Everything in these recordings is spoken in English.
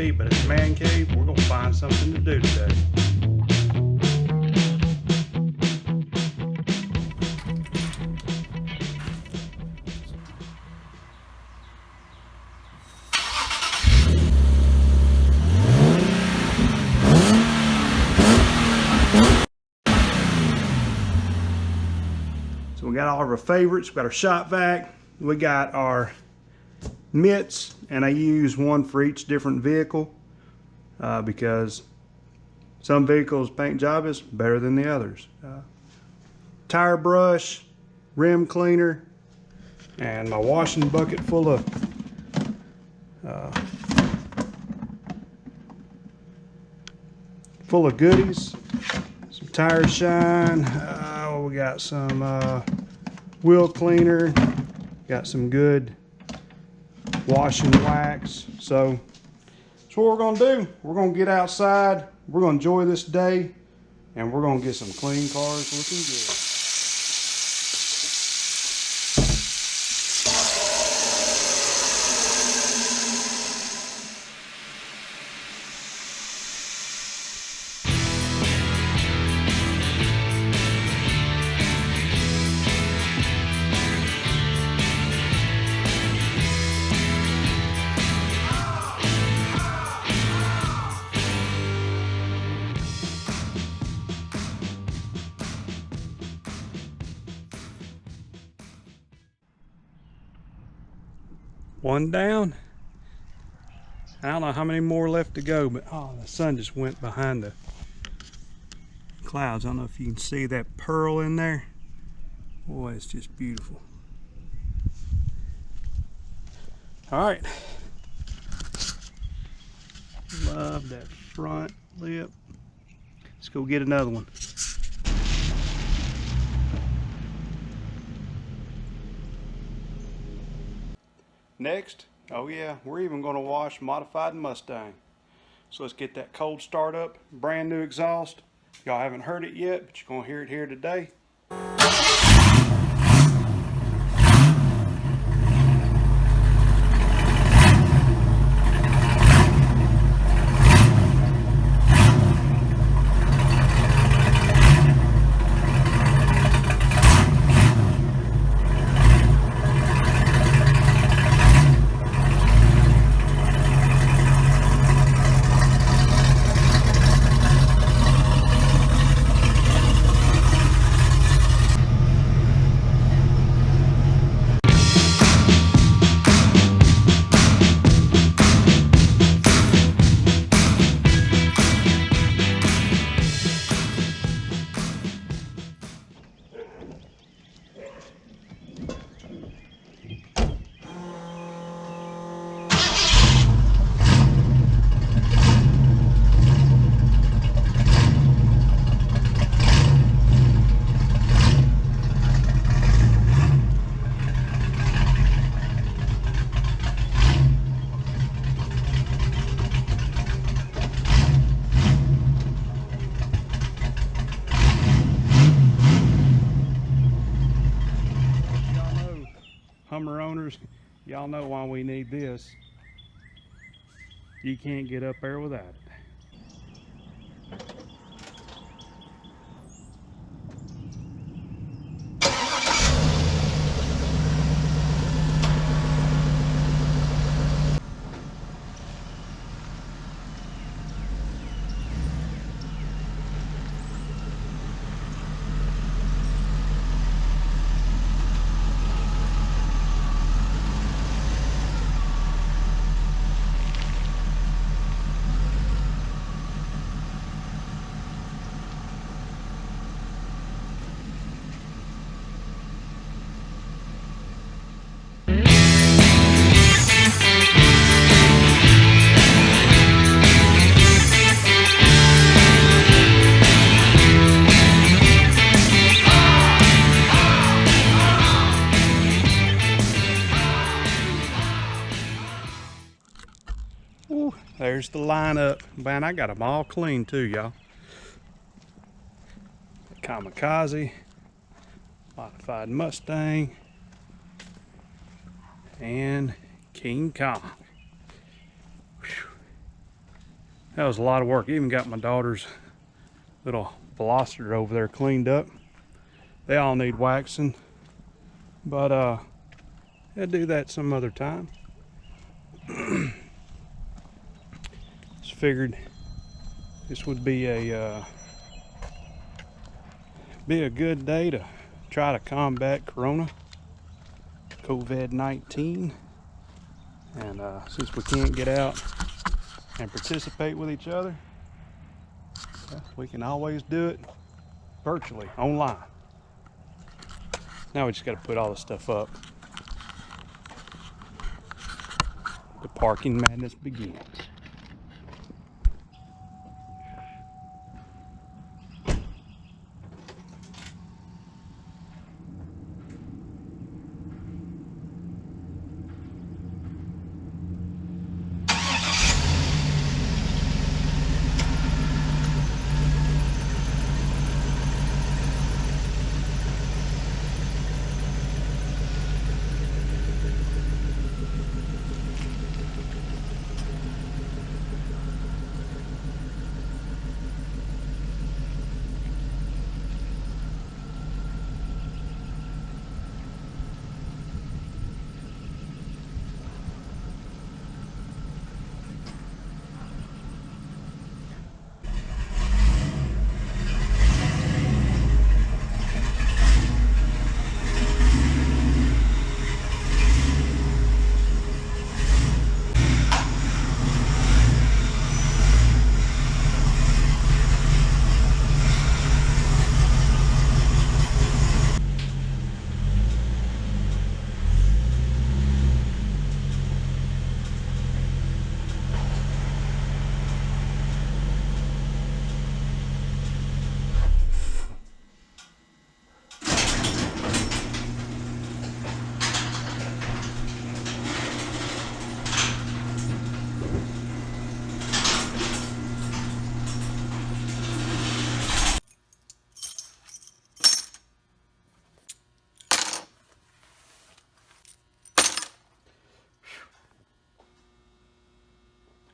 eat, but it's man cave. We're gonna find something to do today. So we got all of our favorites. We got our shop vac. We got our mitts, and I use one for each different vehicle because some vehicles' paint job is better than the others. Tire brush, rim cleaner, and my washing bucket full of goodies. Some tire shine. We got some wheel cleaner. Got some good washing wax. So that's what we're gonna do. We're gonna get outside. We're gonna enjoy this day, and we're gonna get some clean cars looking good. One down. I don't know how many more left to go, but oh, the sun just went behind the clouds. I don't know if you can see that pearl in there. Boy, it's just beautiful. All right. Love that front lip. Let's go get another one. Next, oh yeah, we're even going to wash modified Mustang. So let's get that cold start up, brand new exhaust. Y'all haven't heard it yet, but you're going to hear it here today. Hummer owners, y'all know why we need this. You can't get up there without it. Ooh, there's the lineup. Man, I got them all clean too, y'all. Kamikaze, modified Mustang, and King Kong. Whew. That was a lot of work. Even got my daughter's little veloster over there cleaned up. They all need waxing, but I'll do that some other time. Just figured this would be a good day to try to combat COVID-19, and since we can't get out and participate with each other, we can always do it virtually, online. Now we just got to put all this stuff up. The parking madness begins.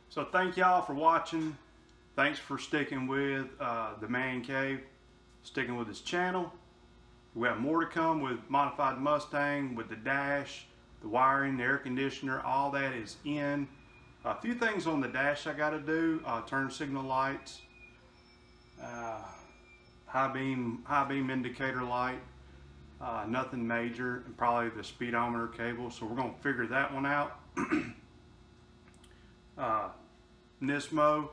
So thank y'all for watching. Thanks for sticking with the Man Cave, sticking with this channel. We have more to come with modified Mustang, with the dash, the wiring, the air conditioner, all that is in. A few things on the dash I got to do: turn signal lights, high beam indicator light. Nothing major, and probably the speedometer cable. So we're going to figure that one out. Nismo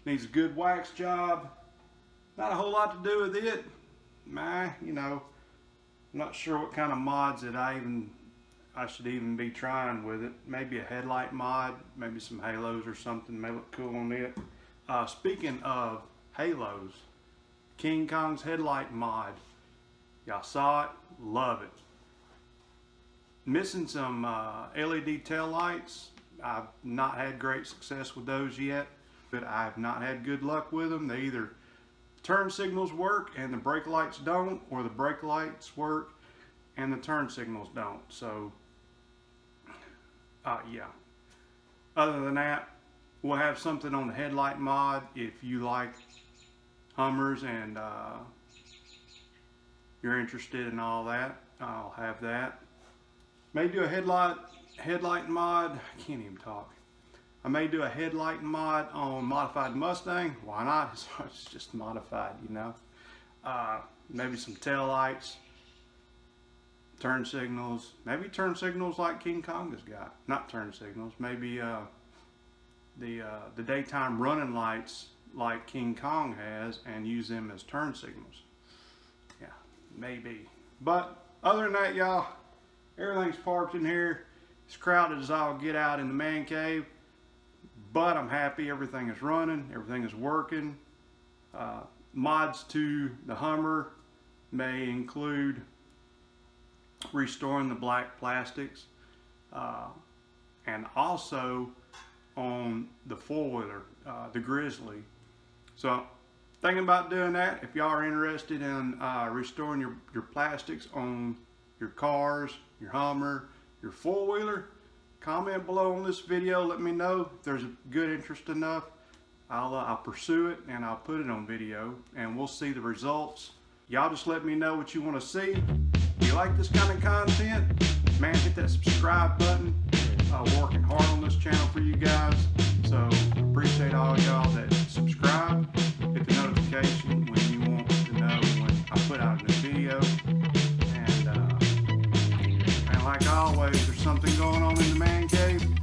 needs a good wax job. Not a whole lot to do with it. You know, I'm not sure what kind of mods that I should even be trying with it. Maybe a headlight mod, maybe some halos or something may look cool on it. Speaking of halos, King Kong's headlight mod. Y'all saw it, love it. Missing some LED tail lights. I've not had great success with those yet, but I've not had good luck with them. They either turn signals work and the brake lights don't, or the brake lights work and the turn signals don't. So yeah, other than that, we'll have something on the headlight mod. If you like Hummers and you're interested in all that, I'll have that. May do a headlight mod. I can't even talk. I may do a headlight mod on modified Mustang. Why not? It's just modified, you know. Maybe some tail lights, turn signals, maybe turn signals like King Kong has got. Not turn signals, maybe the daytime running lights like King Kong has, and use them as turn signals. Yeah, maybe. But other than that, y'all, everything's parked in here. It's crowded as I'll get out in the man cave, but I'm happy everything is running, everything is working. Mods to the Hummer may include restoring the black plastics, and also on the four-wheeler, the Grizzly. So thinking about doing that. If y'all are interested in restoring your plastics on your cars, your Hummer, your four-wheeler, comment below on this video. Let me know if there's a good interest enough. I'll pursue it and I'll put it on video and we'll see the results. Y'all just let me know what you want to see. If you like this kind of content, man, hit that subscribe button. Working hard on this channel for you guys. So appreciate all y'all that subscribe. Hit the notification when you want to know when I put out a new video. And like always, there's something going on in the man cave.